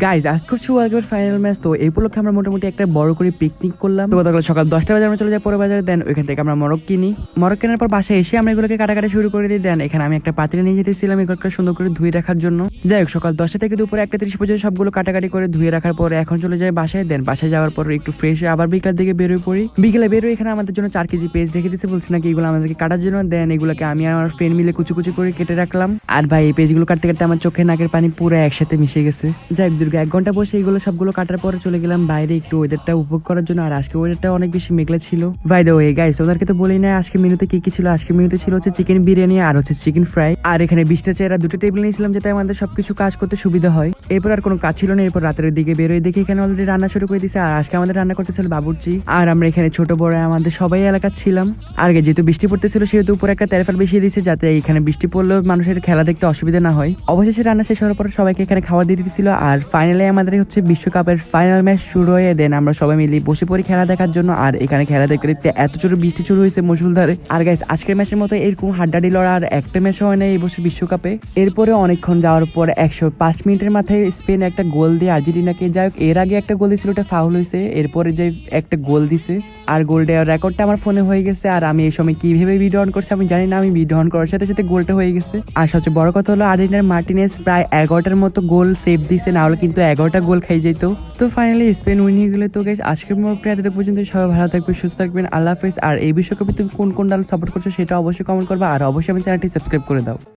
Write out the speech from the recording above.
Guys আজ করছি world কাপের ফাইনাল ম্যাচ। তো এই উপলক্ষে আমরা মোটামুটি একটা বড় করে পিকনিক করলাম। তো গতকাল সকাল 10টা বাজে আমরা চলে যাই পরে বাজারে। দেন ওইখান থেকে আমরা মরক কিনি। মরক কেনার পর বাসায় এসে আমরা এগুলোকে কাটাকাটি শুরু করে দিই। দেন এখানে আমি একটা পাত্রে নিয়ে যেতেছিলাম এগুলোকে সুন্দর করে ধুয়ে রাখার জন্য। যাই হোক সকাল 10টা থেকে দুপুরে 1:30 পর্যন্ত সবগুলো কাটাকাটি করে ধুয়ে রাখার পরে এখন চলে যাই বাসায়। দেন বাসায় যাওয়ার পর একটু ফ্রেশ হয়ে আবার বিকাল দিকে বেরোয় পড়ি। বিকেলে বেরোয় এখানে আমাদের জন্য 4 কেজি পেঁয়াজ রেখে দিতে বলছি নাকি এগুলো আমাদেরকে কাটার জন্য। দেন এগুলোকে আমি আর আমার ফ্রেন্ড মিলে কুচি কুচি করে কেটে রাখলাম। আর ভাই এই পেঁয়াজগুলো কাটতে কাটতে আমার চোখে নাকের পানি পুরো একসাথে মিশে গেছে। যাই হোক দীর্ঘ 1 ঘন্টা বসে এগুলো সবগুলো কাটার পরে চলে গেলাম বাইরে একটু ওয়েদারটা উপভোগ করার জন্য। আর আজকে ওয়েদারটা অনেক বেশি মেঘলা ছিল। বাই দ্য ওয়ে গাইস, ওদেরকে তো বলি না আজকে মেনুতে কি কি ছিল। আজকে মেনুতে ছিল হচ্ছে চিকেন বিরিয়ানি আর হচ্ছে চিকেন ফ্রাই। আর এখানে 20টা চেয়ার 2টা টেবিল নিয়েছিলাম যাতে আমাদের সবকিছু কাজ করতে সুবিধা হয়। এরপর আর কোনো কাজ ছিল না। এরপর রাতের দিকে বেরোয় দেখি এখানে অলরেডি রান্না শুরু করে দিয়েছে। আর আজকে আমাদের রান্না করতেছিল বাবুর্চি। আর আমরা এখানে ছোট বড় আমাদের সবাই এলাকা ছিলাম। আর যেহেতু বৃষ্টি পড়তেছিল সেহেতু উপরে একটা তেরফাল বসিয়ে দিয়েছে যাতে এখানে বৃষ্টি পড়লেও মানুষের খেলা দেখতে অসুবিধা না হয়। অবশেষে রান্না শেষ হওয়ার পর সবাইকে এখানে খাওয়া দিয়ে দিয়েছিল। আর ফাইনালি আমাদের হচ্ছে বিশ্বকাপের ফাইনাল ম্যাচ শুরু হয়ে দেন আমরা সবাই মিলে বসে পড়ি খেলা দেখার জন্য। আর এখানে খেলা দেখতে দেখতে এত জোরে বৃষ্টি শুরু হয়েছে মুষলধারে। আর গাইস আজকের ম্যাচের মতো এরকম হাড্ডাডি লড়া আর একটা ম্যাচ হয় না এই বছর বিশ্বকাপে। এরপরে অনেকক্ষণ যাওয়ার পর 105 মিনিটের মাথায় স্পেন একটা গোল দিয়ে আর্জেন্টিনাকে, যাই হোক এর আগে একটা গোল দিয়েছিল ওটা ফাউল হয়েছে। এরপরে যে একটা গোল দিছে আর গোল দেওয়ার রেকর্ডটা আমার ফোনে হয়ে গেছে। আর আমি এই সময় কিভাবে ভিডিও অন করছি আমি জানি না, আমি ভিডিও অন করার সাথে সাথে গোলটা হয়ে গেছে। আর সবচেয়ে বড় কথা হলো আর্জেন্টিনার মার্টিনেজ প্রায় 11টার মতো গোল সেভ দিছে, না হলে কিন্তু 11টা গোল খাই যেত। তো ফাইনালি স্পেন উইন হয়ে গেলে। তো গাইস আজকের মতো এতটুকু পর্যন্ত, সবাই ভালো থাকবেন সুস্থ থাকবেন, আল্লাহ হাফেজ। আর এই বিশ্বকাপে তুমি কোন কোন দল সাপোর্ট করছো সেটা অবশ্যই কমেন্ট করবা। আর অবশ্যই আমার চ্যানেলটি সাবস্ক্রাইব করে দাও।